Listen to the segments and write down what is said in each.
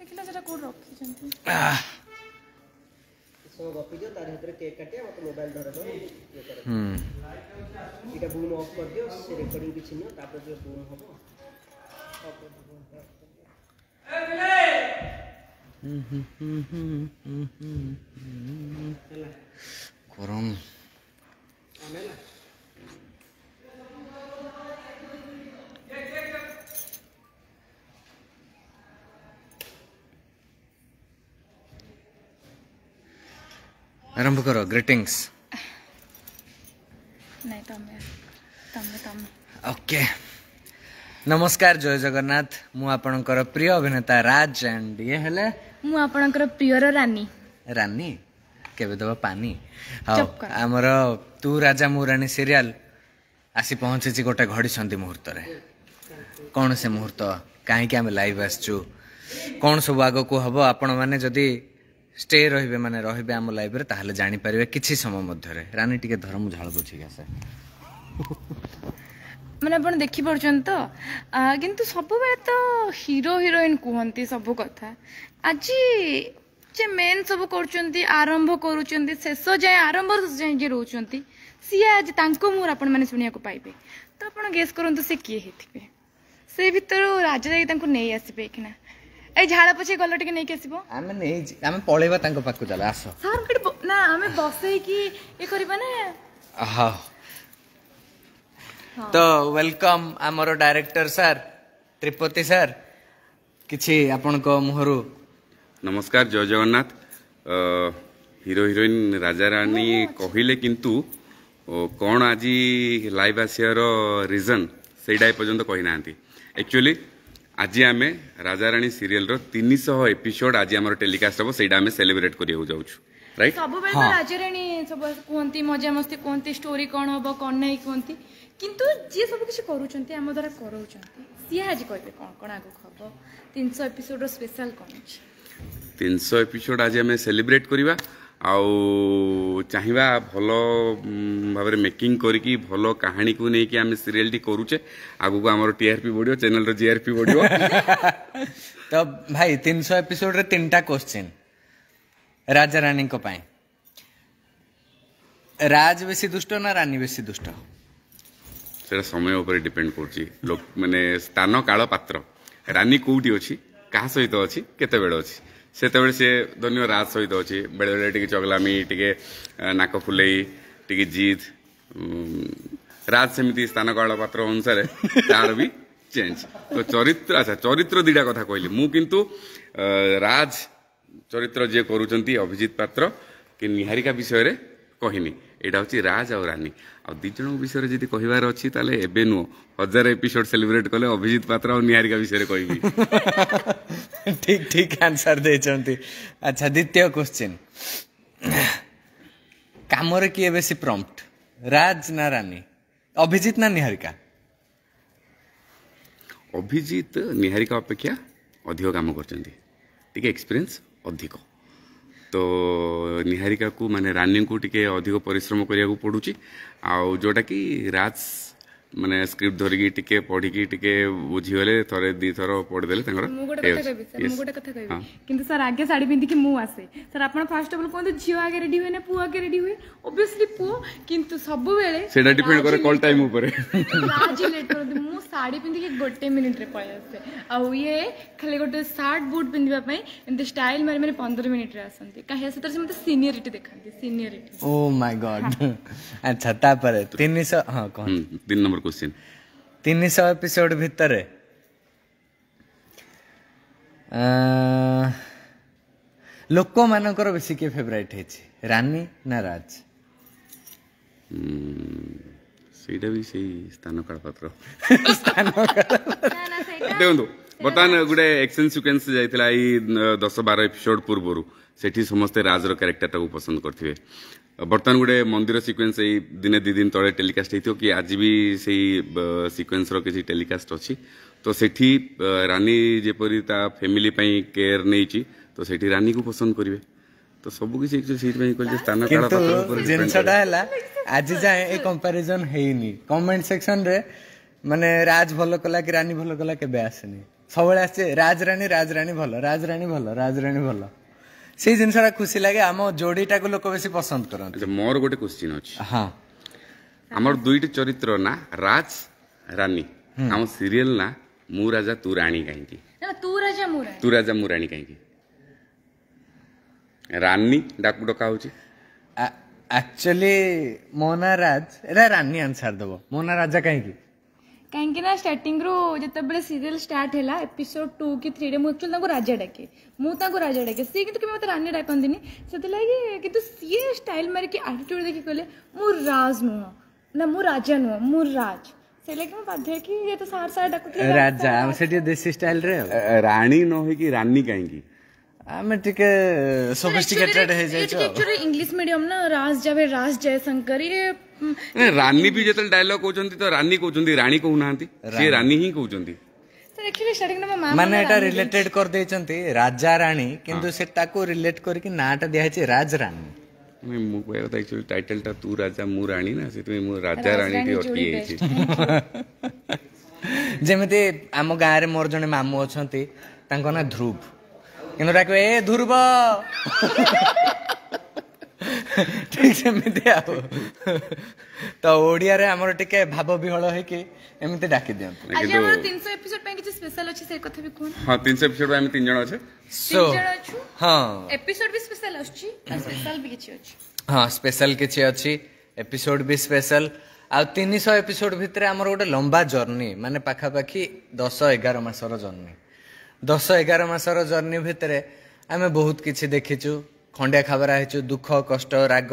देखिला जरा कोड रखी जंती सो गपी दियो तार भीतर केक काटिया मत मोबाइल धर दो ये कर इटा बूम ऑफ कर दियो से रिकॉर्डिंग किछि न तापर जो बूम हबो गरम आमेला आरंभ करो ग्रीटिंग्स नहीं तमे तमे तमे ओके नमस्कार जय जगन्नाथ मु आपणकर प्रिय अभिनेता राज एंड ये हेले मु आपणकर प्रियर रानी रानी केबे दबा पानी चुप कर। हमर तू राजा मु रानी सीरियल आसी पहुंचे गोटे घड़ी संधि मुहूर्त रे कौन से मुहूर्त कहीं आम लाइव आसचु कौन सब आग को हम आपण मैंने जदि स्टे रहिबे माने रहिबे आम लाइव रे ताहले जानि परिबे किछि समय मध्य रे रानी टिके धर्म झाळ बुझी गसे मैंने अपन देखी पड़छन तो किंतु सब बेले तो हीरो हीरोइन कहती सब कथा आज जे मेन सब करछंती आरंभ करूछंती शेष जाए आरंभ जाए जे रोचंती सी आज तांको मुर आपण माने सुनिया को पाइबे तो आपण गेस करंतु से किए हेथिबे से भीतर राजा जाई तांको नै आसीबे किना ए झाड़ा पछे गलो टिके नै के आसीबो आमे नै आमे पळेबा तांको पाकु चला आसो सर ना आमे बसे की ए करबा ना हाँ तो वेलकम आमर डायरेक्टर सर त्रिपति सर किछि आपन को मुहरु नमस्कार जय जगन्नाथ हीरो हीरोइन राजा रानी कहिले किंतु कौन आज लाइव आसियार रीजन सेटा पर्यंत कही ना एक्चुअली आज आम राजा रानी सीरियल रो 300 एपिसोड आज आम टेलीकास्ट हम सेटा आम सेलिब्रेट करिया जाऊँ राइट सब बेले तो राजा रानी सब कहती मजा मस्ती कहती स्टोरी कौन हम कौन नहीं कहती किंतु जी सब किसी करूछंती हम द्वारा करूछंती सी आज कहबे कौन कौन आगु खबो 300 एपिसोड रो स्पेशल कौन अछि 300 एपिसोड आज आम सेलिब्रेट करिवा आउ चाहिबा भलो भाबरे मेकिंग करिकी भलो कहानी को नै कि आम सीरियल टी करूचे आगु को हमर टीआरपी बढ़ियो चैनल रो जीआरपी बढ़ियो तो भाई 300 एपिसोड रे तीनटा क्वेश्चन राजा रानी को पाए राज बेसी दुष्ट ना रानी बेसी दुष्ट सेटा समय ऊपर डिपेंड करछि लोक माने स्थान काल पात्र रानी कोउटी अछि कहा सहित अछि केते बेले अछि सेते बेले से धन्य राज सहित अछि बेले बेले टिके चगलामी टिके नाक फुलेई टिके जीत राज समिति स्थान काल पात्र अनुसार तार भी चेंज तो चरित्र अच्छा चरित्र दिडा कथा कहली मु किंतु राज चरित्र जे करूचंती अभिजीत पात्र कि निहारिका विषय रे कहिनी एटा होची राज और रानी आ दी जन विषय रे जदी कहिवार अछि ताले एबे नु 1000 एपिसोड सेलिब्रेट कले अभिजीत पात्र और निहारिका विषय रे कहबी ठीक ठीक आंसर दे चंती अच्छा द्वितीय क्वेश्चन कामरे किए बेसी प्रॉम्प्ट राज ना रानी अभिजीत ना निहारिका अभिजीत निहारिका अपेक्षा अधिक काम करचंती टिके एक्सपीरियंस अधिक तो निहारिका को माने रानी को टिके अधिक परिश्रम करिया को पडुची आ जोटा कि राज माने स्क्रिप्ट धरिकी टिके पढिकी टिके बुझी गले थरे दी थर पढ देले तंगर मु गोटे कथा कहबी किंतु सर आगे साड़ी पिंदी कि मु आसे सर आपण फर्स्ट ऑफ ऑल कोन झियो आगे रेडी होय ना पु आगे रेडी होय ऑब्वियसली पु किंतु सब बेले सेटा डिपेंड करे कॉल टाइम ऊपर राज लेट कर मु साड़ी पिंदी कि गोटे मिनिट रे पळे आसे आ ये खाली गोटे शर्ट बूट पिंदिबा पई एंते स्टाइल मारे मारे 15 मिनिट रे आसंती काहे से तरह से मते सीनियरिटी देखांती सीनियरिटी ओ माय गॉड अच्छा तापर 300 हां कोन 3 नंबर क्वेश्चन 300 एपिसोड भितर लोक मानकर बेसी के फेवरेट है रानी ना राज सेटा भी सही स्थान काल पात्र स्थान देखो बर्तमान गोटे एक्शन सिक्वेन्स जाइथिला ई 10-12 एपिसोड पूर्वरु सेठी समस्त राज रो कैरेक्टर टाको पसंद करथिबे बर्तमान गोटे मंदिर सिक्वेन्स एई दिने 2 दिन तळे टेलीकास्ट हेतियो कि आज भी सेही सिक्वेन्स रो किछि टेलीकास्ट अछि तो सेठी रानी जेपरी ता फैमिली पई केयर नेइची तो सेठी रानी को पसंद करिवे तो सब किछि एक सीट में कहले स्थान काल पात्र ऊपर जिनसटा हला आज जाए ए कंपैरिजन हेइनी कमेंट सेक्शन रे माने राज भलो कला कि रानी भलो कला केबे आसेनी सबले आसे राजरानी राजरानी भल राजरानी भल राजरानी भल से जिनसा खुशी लगे आम जोड़ीटा को लोक बेसी पसंद करते। अच्छा मोर गोटे क्वेश्चन अछि हाँ हमर दुईटी चरित्र ना राज रानी हम सीरियल ना मु राजा तू रानी कहीं ना तू राजा मुरा तू राजा मु रानी कहीं रानी डाकू डका होची एक्चुअली मोना राज एरा रानी आंसर दबो मोना राजा कहीं कहीं ना स्टार्टिंग रो जतबे सीरियल स्टार्ट हैला एपिसोड 2 की 3 रे मु एक्चुअली ताको राजा डाके मु ताको राजा डाके सी किंतु के मते रानी डाकंदिनी सेते लागी किंतु सी स्टाइल मारे की एटीट्यूड देखि कहले मु राज नु ना मु राजा नु मु राज से लागी मु बाध्य की ये तो सार सार डाकुथले राजा हम सेठी देसी स्टाइल रे रानी न होई कि रानी कहीं आमे टिके सोफिस्टिकेटेड है जाय छ एक्चुअली इंग्लिश मीडियम ना राज जावे राज जयशंकर ये रानी भी जेतल डायलॉग कहउचंती तो रानी कहउचंती रानी कहू नांती से रानी ही कहउचंती सर एक्चुअली स्टार्टिंग में मामा माने एटा रिलेटेड कर देचंती राजा रानी किंतु सेटा को रिलेट करके नाटा दिया छै राज रानी मैं मु कहया था एक्चुअली टाइटल ता तू राजा मु रानी ना से मु राजा रानी टी अटकी छै जेमिति आम गाँ रे मोर जने मामू अछंती तांको ना ध्रुव किंतु डाके ए ध्रुव ठीक सेमिति आउ तो ओडिया रे हमर टिके भाव विहळ है कि एमिति डाकी दियंतु आज हमर 300 एपिसोड पे किछ स्पेशल अछि से कथा भी कोन हां 300 एपिसोड में हम 3 जण अछे सो हां एपिसोड भी स्पेशल अछि आ स्पेशल भी किछ अछि हां स्पेशल किछ अछि एपिसोड भी स्पेशल आ 300 एपिसोड भितरे हमर गोटे लंबा जर्नी माने पाखा पाखी 10-11 मासर जर्नी 10-11 मासर जर्नी भितरे आमे बहुत किछि देखिछु खंडिया खबरा हेचु दुख कष्ट राग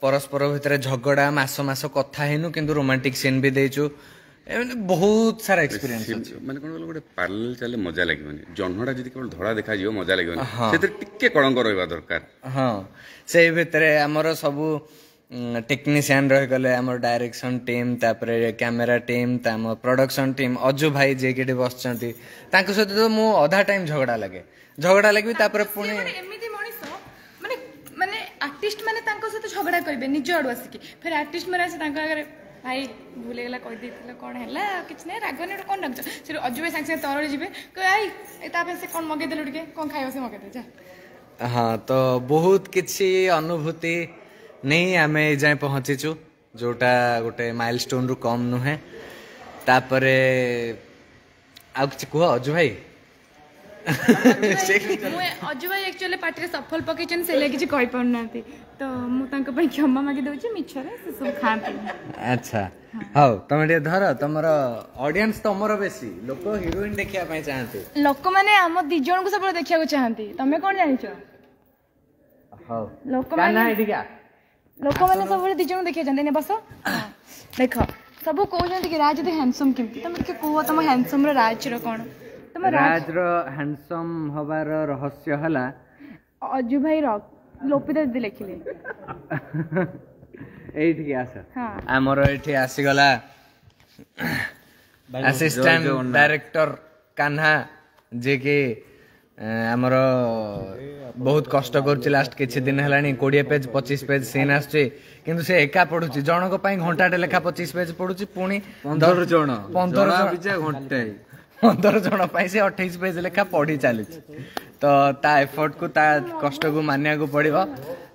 परस्पर भितर झगड़ा मास मास कथा हेनु किंतु रोमांटिक सीन भी देचु बहुत सारा एक्सपीरियंस माने कोन गोटे पार्लर चले मजा लागिवनी जन्हडा जदी केवल धड़ा देखा जियो मजा लागिवनी सेते टिके कलंक रहबा दरकार हां से भितरे हमर सब टेक्नीशियन रह गले हमर डायरेक्शन टीम तापरे कैमरा टीम ताम प्रोडक्शन टीम अजू भाई जे केडी बसचंती तांको सहित तो मु आधा टाइम झगड़ा लगे तापरे पुणी माने आर्टिस्ट माने तांको से झगड़ा करबे निज आडू आसिकी फिर आर्टिस्ट माने से तांको अगर भाई भूले गेला कहि देथिला कोन हैला किछ नै रागने कोन लागछ से अजुबे संग से तरळे जिबे आई एता पे से कोन मगे देलु टिके कोन खाइयो से मगे दे जा हां तो बहुत किछि अनुभूति नहीं आमे जाय पहुंचीचु जोटा गोटे माइलस्टोन रु कम नुहे तापरे आ किछि कुह अजु भाई अजु भाई एक्चुअली पार्टी सफल पकेचन से ले किछि कहि पड़नाती तो मु तांको पई क्षमा मागी दउछि मिछरे से सब खाती अच्छा हाउ तमे दे धर तमरो ऑडियंस तमरो बेसी लोक हीरोइन देखिया पई चाहते लोक माने हम दि जण को सब देखिया को चाहती तमे कोन जानिछो हाउ लोक काना एठी क्या लोक माने सब दि जण देखिया जानते ने बस देखो सब कहउछंती कि राज दे हैंडसम किमती तमे के कोहो तम हैंडसम रो राज रो कोन तम राज रो हैंडसम हबार रहस्य हला अजू भाई लोपित दीदी लिखिले एठी आस हां हमर एठी आसी गला असिस्टेंट डायरेक्टर कान्हा जे के हमर बहुत कष्ट करछि लास्ट किछि दिन हलानी 20 पेज 25 पेज सीन आछे किंतु से एका पढुछि जनक पई घंटाटे लेखा 25 पेज पढुछि पुनी 15 जण 15 घंटे 15 जण पई से 28 पेज लेखा पढी चली तो ता एफर्ट को ता कष्ट को मानिया को पड़िबो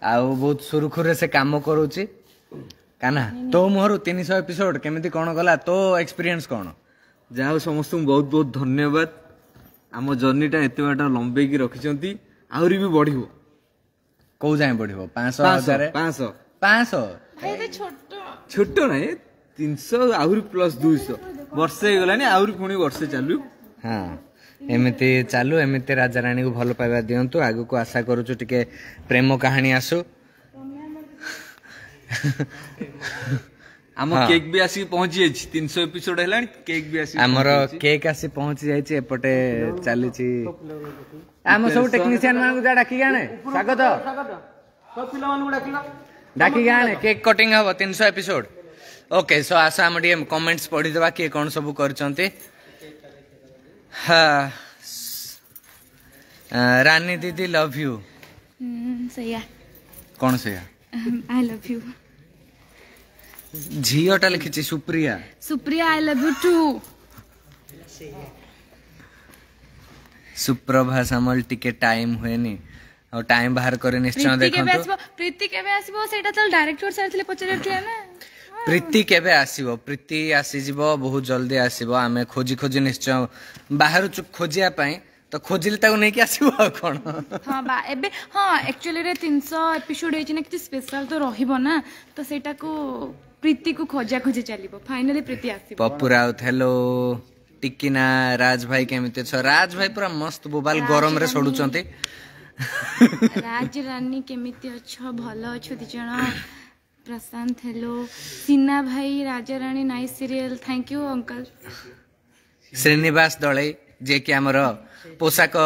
आ बहुत सुरखुरे से काम करूछि काना तो मोहरु 300 एपिसोड केमिति कोन गला तो एक्सपीरियंस कोन जाओ समस्त बहुत बहुत धन्यवाद आम जर्नीटा एते बाटा लंबे की रखिचंती आउरी भी बढ़िबो को जाय बढ़िबो 500 500 भाई ते छोटो छोटो नै 300 आउरी प्लस 200 वर्षे गलानी आउरी पुणी वर्षे चालू हां एमिति चालू एमिति राजा रानी को भल पाइबा दियंतु आगु को आशा करूछु टिके प्रेम कहानी आसु आम केक भी आसी पहुंची जाइछि 300 एपिसोड हेलानी केक भी आसी हमर केक आसी पहुंची जाइछि एपटे चलीछि आम सब टेक्नीशियन मान को जा डाकी गाने स्वागत सब पिला मान को डाकिला डाकी गाने केक कटिंग हबो 300 एपिसोड ओके सो आशा हम डी कमेंट्स पढ़ी देबा के कोन सब करचंती हां रानी दीदी लव यू सैया कोन सैया आई लव यू झियोटा लिखिछि Supriya Supriya I love you too Suprabha Samal टिके टाइम हुएनी और टाइम बाहर करे निश्चय देखंतु प्रीति केबे आसीबो सेटा तो डायरेक्टर सर थिले पचरेथिया ना प्रीति केबे आसीबो प्रीति आसी जीवो बहुत जल्दी आसीबो आमे खोजी खोजी निश्चय बाहर खोजिया पई तो खोजिले ताको नै कि आसीबो आ कोन हां बा एबे हां एक्चुअली रे 300 एपिसोड हेछि ना कि स्पेशल तो रहिबो ना तो सेटा को प्रीति को खोजा खोजी चलिबो फाइनली प्रीति आसीबो पपुराउत हेलो टिकिना राज भाई केमिते छ राज भाई पूरा मस्त बोबाल गरम रे सडुचंती राज रानी केमिते अच्छा भलो अच्छो दिजण प्रशांत हेलो सिन्हा भाई Raja Rani nice serial thank you uncle Srinivas दळे जे कि हमर पोशाक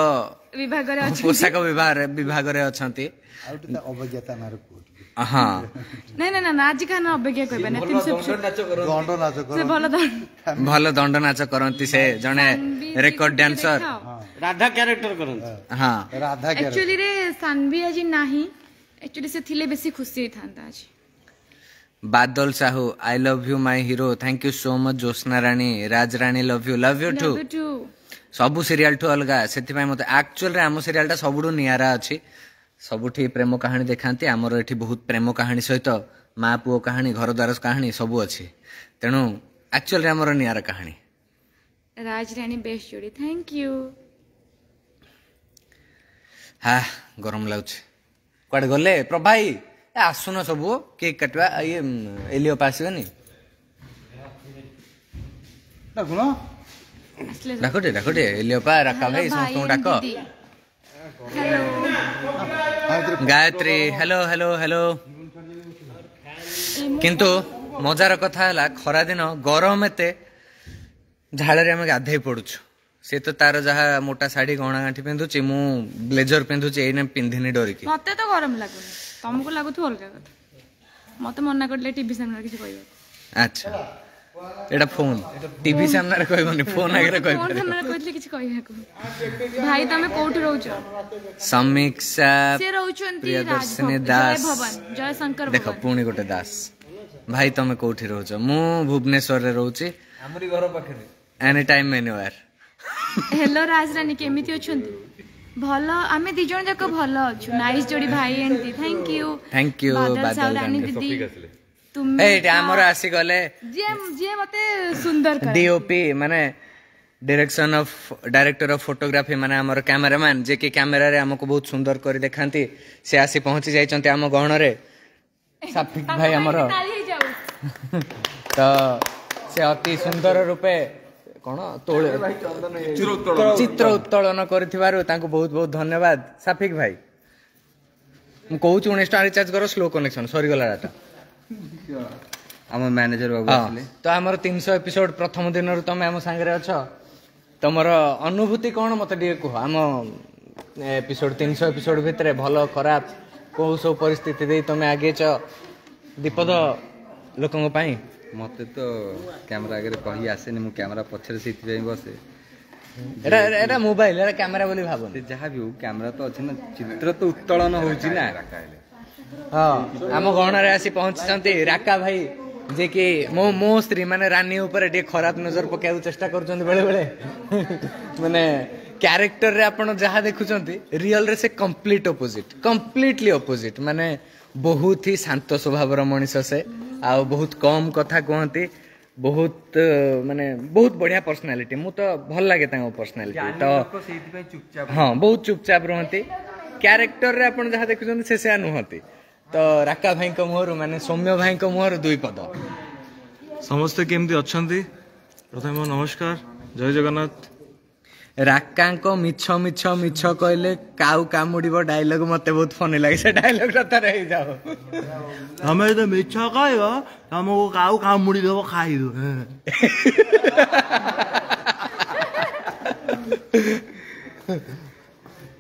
विभाग रे अछि पोशाक विभाग रे अछंती अवज्ञता मार हां नहीं नहीं ना आज का ना अवज्ञा कहबे ना 300 से भलो दंड नाच करंती से जने रेकॉर्ड डांसर राधा कैरेक्टर करंती हां राधा एक्चुअली रे सानवी आज नाही एक्चुअली से थिले बेसी खुशी थांता आज Badal Sahu I love you my hero thank you so much Jyotsna Rani Raj Rani love you too सबु सीरियल ठू अलगा सेति पय मते एक्चुअल रे हम सीरियल टा सबुडू नियारा अछि सबुठी प्रेम कहानी देखांती हमर एठी बहुत प्रेम कहानी सहित माँ पुओ कहानी घर द्वार कहानी सबु अछि तेणु एक्चुअल रे हमर नियारा कहानी राज रानी बेस्ट जोड़ी थैंक यू हा गरम लाउछ कोड गले प्रभाई आसुन सबु केक काटवा ये एलियो पासिबनी डाकुनो डाकोटे एलियो पा रखा भाई समस्त डाको गायत्री हेलो हेलो हेलो किंतु मजार कथा है खरा दिन गरम एते झाड़े आम गाधे पड़ुछु से तो तार जहा मोटा साड़ी गहना गांठी पिंधुची मु ब्लेजर पिंधुची एने पिंधिनी डरिकी मते तो गरम लागुनी तुमको लागुथु अलगा कथा मते मना करले टीवी सामने किछि कहबो अच्छा एटा फोन टीवी सामने रे कहबोनी फोन आगे रे कहबो फोन सामने कहले किछि कहबो भाई तमे कोठी रहउछो समीक्षा से रहउछंती प्रियदर्शनी दास भवन जय शंकर देखो पुणी गोटे दास भाई तमे कोठी रहउछो मु भुवनेश्वर रे रहउची हमरी घर पाखरे एनी टाइम एनीवेयर हेलो राज रानी केमिति अछंती भलो आमे दी जण जाक भलो अछु नाइस जोड़ी भाई एंटी थैंक यू बादल रानी दीदी तुम एटा हमर आसी गले जे मते सुंदर कर डीओपी माने डायरेक्टर ऑफ फोटोग्राफी माने हमर कैमरामैन जे कि कैमरा रे हमको बहुत सुंदर करी देखांती से आसी पहुंची जाइचंती हम गहण रे साफिक भाई हमर तो से अति सुंदर रूपे कोन तोळे चित्र उत्तोलन करथिबारु तांको बहुत बहुत धन्यवाद साफिक भाई मु कहू 19 टा रिचार्ज करो स्लो कनेक्शन सॉरी गला डाटा हम मैनेजर बाबू आले तो हमर 300 एपिसोड प्रथम दिन रु तमे हम संगे रे अछ तमर अनुभूति कोन मते दिए को हम एपिसोड 300 एपिसोड भितरे भलो खराब को सब परिस्थिति दे तमे आगे छ दीपद लोकंग पई मते तो कैमरा आगे कहि आसेनी मु कैमरा पछरे सिथि बे बसे एटा मोबाइल एटा कैमरा बोली भाबो से जहा भी हो कैमरा तो अछि ना चित्र तो उत्तोलन होउची ना हां हम गहना रे आसी पहुंचछंती राका भाई जे कि मो स्त्री माने रानी ऊपर एटे खराब नजर पकाउ चेष्टा करछंती बेले बेले माने कैरेक्टर रे आपण जहा देखुछंती रियल रे से कंप्लीटली ऑपोजिट माने बहुत ही शांत स्वभाव रो मनुष्य से आ बहुत कम कथा कहती बहुत माने बहुत बढ़िया पर्सनालिटी मु तो भल लागे तांको पर्सनालिटी तो हां बहुत चुपचाप रहती कैरेक्टर रे आपण जहा देखुछंती से नुहती तो राका भाई को मोहर माने सौम्य भाई को मोहर दुई पद समस्त केमती अछंती प्रथम नमस्कार जय जगन्नाथ राका मिछ मिछ मिछ कहले काउ कामुड़ीबो डायलॉग मते बहुत फनी लागे से डायलॉग रता रही जाओ हमें तो मिछ कहबो हमको काउ कामुड़ी देबो खाइ दो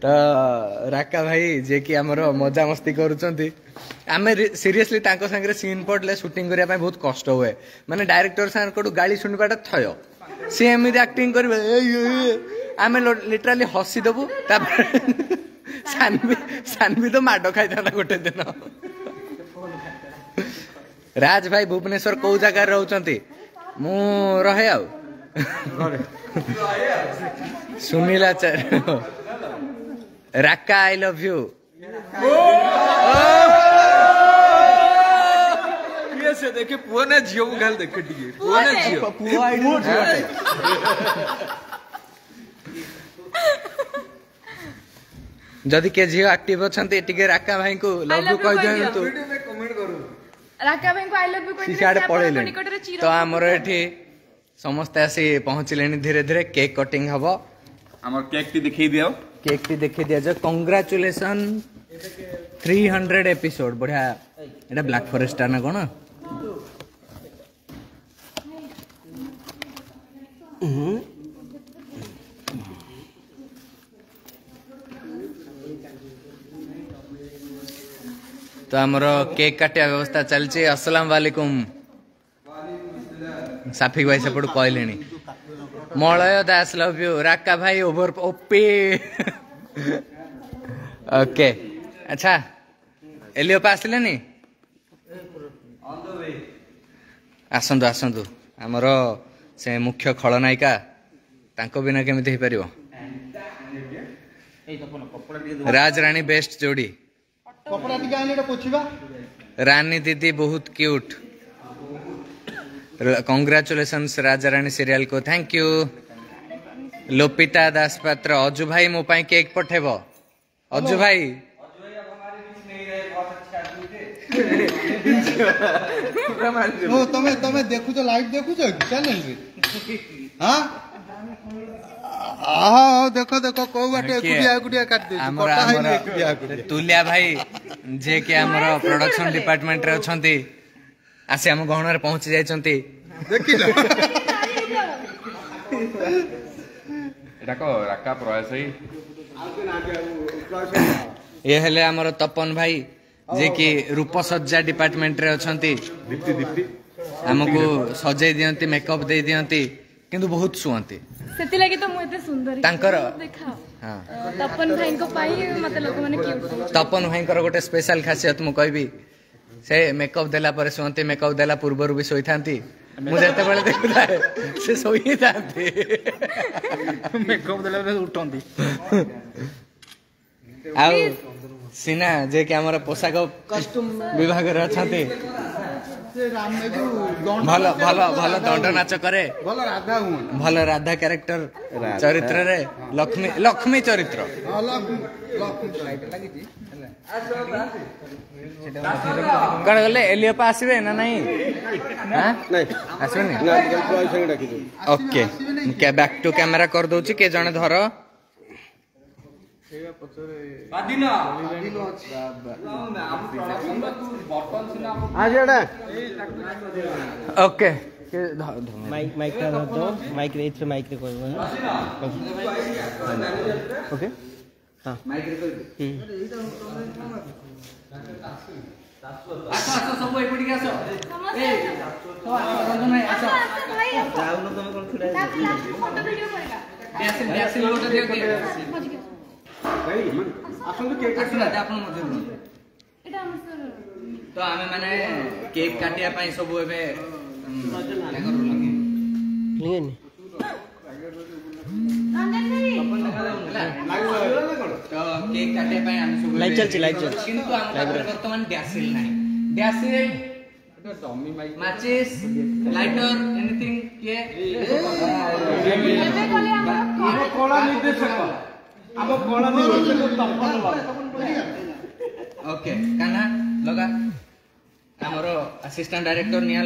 तो राका भाई जे कि हमरो मजा मस्ती करूचंती आमे सीरियसली तांको संगे सीन पडले शूटिंग करिया पय बहुत कष्ट होए माने डायरेक्टर सान कोडू गाली सुनबाटा थयो से एमिति एक्टिंग करबे आमे लिटरली हसी देबू सानवी तो माडो खाई था गोटे दिन राज भाई भुवनेश्वर कौ जगह रहउचंती मु रहे आउ सुनील आचार्य राका आई लव यू से देखे पुआ ना झियो को गाल देखे टिके पुआ ना झियो पुआ आईडी जदि के झियो एक्टिव अछंती टिके राका भाई को लव यू कह दियंतु वीडियो में कमेंट करू राका भाई को आई लव यू कहि सियाड़े पळेले तो हमर एठी समस्त आसी पहुंचलेनी धीरे धीरे केक कटिंग हबो हमर केक टी दिखै दियो केक टी देखि दिया जो कांग्रेचुलेशन 300 एपिसोड बढ़िया एटा ब्लैक फॉरेस्ट ना कोन तो आमर केक काटिया व्यवस्था चलची अस्सलाम वालेकुम साफिक भाई सेपटू कहले मलय दास लव यू राका भाई ओवर ओपी ओके अच्छा एलियोपा आसिलेनी आसंतु आसंतु आमर से मुख्य खलनायिका तांको बिना केमिति हे परिबो राज रानी बेस्ट जोड़ी कपड़ा टिके आइले पोछिबा रानी दीदी बहुत cute congratulations Raja Rani serial को थैंक यू लोपिता दास पात्र अजू भाई मो पाई केक पठेबो अजू भाई ओ तमे देखु तो लाइव देखु छ चैनल रे हां आहा देखो देखो को बाटे कुटिया काट दे हमर तुलिया भाई जे के हमर प्रोडक्शन डिपार्टमेंट रे अछंती आसे हम गहना रे पहुंच जाय छंती देखि लो एटा को राका प्रयास है ये हेले हमर तपन भाई जे कि रूपसज्जा डिपार्टमेंट रे अछंती दीप्ति दीप्ति हमको सजाई दियंती मेकअप दे दियंती किंतु बहुत सुअंती सेति लागि तो मते सुंदर तांकर देखा हां तपन भाई को पाई मते लोक माने क्यूट तपन भाई गोटे स्पेशल खासियत मु कहबी से मेकअप देला पर सुअंती मेकअप देला पूर्व भी सोई थांती मु जेते बेले देखुला से सोई थांती मेकअप देला पे उठंती आउ सिना जे कि हमर पोशाक कस्ट्यूम विभाग रे अछंती से राम ने जो भलो भलो भलो दंड नाच करे भलो राधा हूं भलो राधा कैरेक्टर चरित्र रे लक्ष्मी लक्ष्मी चरित्र अलग लाइट लागि छी कण गले एलियोपा आसीबे ना नहीं हां नहीं आसीबे नहीं ओके के बैक टू कैमरा कर दोची के जने धर ओके माइक माइक का दो माइक रे इथरे माइक रे करबो ओके हां माइक रे कर आसो सब एपडी के आसो ए तो रंजन भाई आसो जाउनो तुम कोन खिड़ा फोटो वीडियो करेगा डैश लोट दियो के भाई आसन केक आसो ना आपन मजे एटा हमर सर तो आमे माने केक काटिया पई सब एबे लियन तो केक काटे पई हम सब लाइव चल किंतु हम वर्तमान डैशिल नाही डैशिल डमी माचिस लाइटर एनीथिंग के कोला निर्देशक हम कोला निर्देशक तपन ओके काना लगा हमरो असिस्टेंट डायरेक्टर निया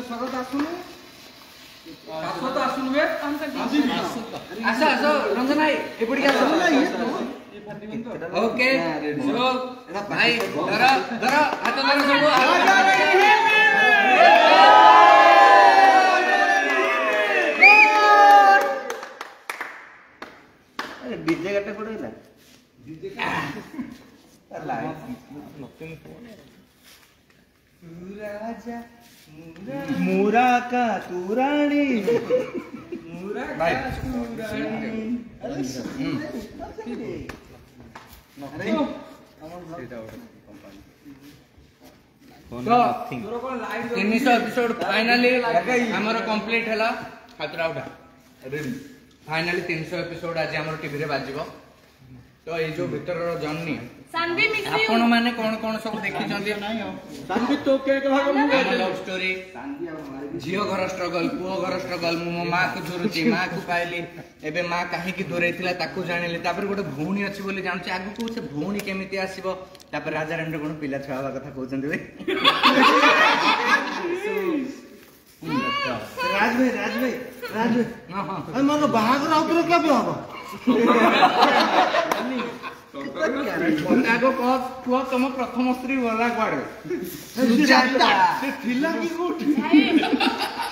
स्वागत आसुनु स्वागत आसुनु बे आसो आसो रंजन भाई एपडी के आसो ओके सो भाई धरो धरो हाथ धरो सब अरे डीजे गाटे पड़ेला डीजे राजा मुरा का तू रानी मुरा का तू रानी अरे तो 300 एपिसोड फाइनली हमर कंप्लीट हला हातरा उठा फाइनली 300 एपिसोड आज हमर टीवी रे बाजिबो तो ये जो भीतर जर्नी सानवी मिस यू आपण माने कोन सब देखि चंदी सानवी तो के भाग लव स्टोरी झियो घर स्ट्रगल पुओ घर स्ट्रगल मो मां को झुरुची मां को पाइली एबे मां काहे की दूरे थिला ताकू जानिले तापर गोटे भौणी अछि बोली जानछि आगु को से भौणी केमिति आसीबो तापर राजा रानी कोन पिला छवा कथा कहउछन्ती बे राज भाई हां हां अरे मन बाहागर आउतरे के भी हबो आगो पुओ तुम प्रथम स्त्री गला कुआडे सुजाता से थिला की कोठी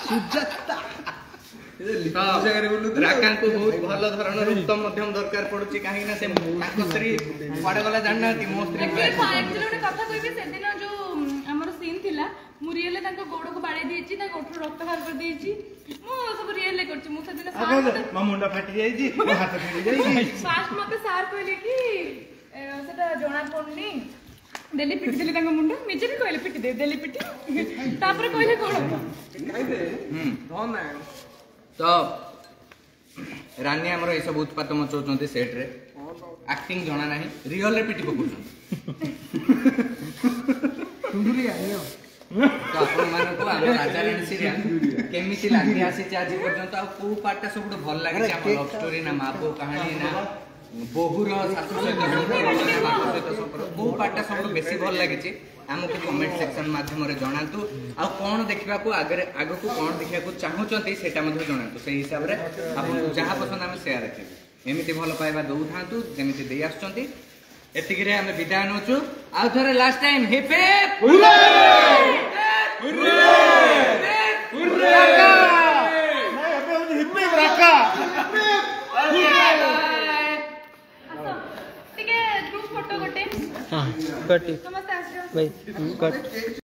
सुजाता राका को बहुत भल धरणर उत्तम मध्यम दरकार पड़ुची काहे ना से ताको स्त्री कुआडे गला जानना ती मो स्त्री एक्चुअली गोटे कथा कहबी से दिन जो हमर सीन थिला मु रियल तांको गोड़ को बाळे देछि ता गोठ रक्त बाहर कर देछि मु सब रियल करछि मु से दिन सार मो मुंडा फाटी जाई जी मो हाथ फाटी जाई फास्ट मते सार कहले कि सेटा जणा पड़नी देली पिटी देली तांको मुंडा निजे भी कहले पिटी दे देली पिटी तापर कहले कोन तो रानी हमर ए सब उत्पाद मचौचंती सेट रे एक्टिंग जणा नाही रियल रे पिटी पकुछन टुंडुरी आनियो तो आपण मानको हम राजा रानी सीरियल केमिति लागि आसी आज पर्यंत आ को पार्टटा सबुठ भल लागि हम लव स्टोरी ना मापो कहानी ना बहुर सासु सहित संपर्क को पार्टटा सबुठ बेसी भल लागि हमको कमेंट सेक्शन माध्यम रे जणातु आ कोन देखिबा को आगे को कोन देखिबा को चाहउचंती सेटा मध्ये जणातु से हिसाब रे आपन जहा पसंद हम शेयर रखिबे एमिति भल पाइबा दउ थांतु जेमिति देई आछंती एतिक रे हम विदाय नोचु आ थरे last time hip hip hurray hurray hurray नहीं अबे हिप हिप राका ठीक है ग्रुप फोटो गोटे हां कट नमस्ते आश्रय भाई कट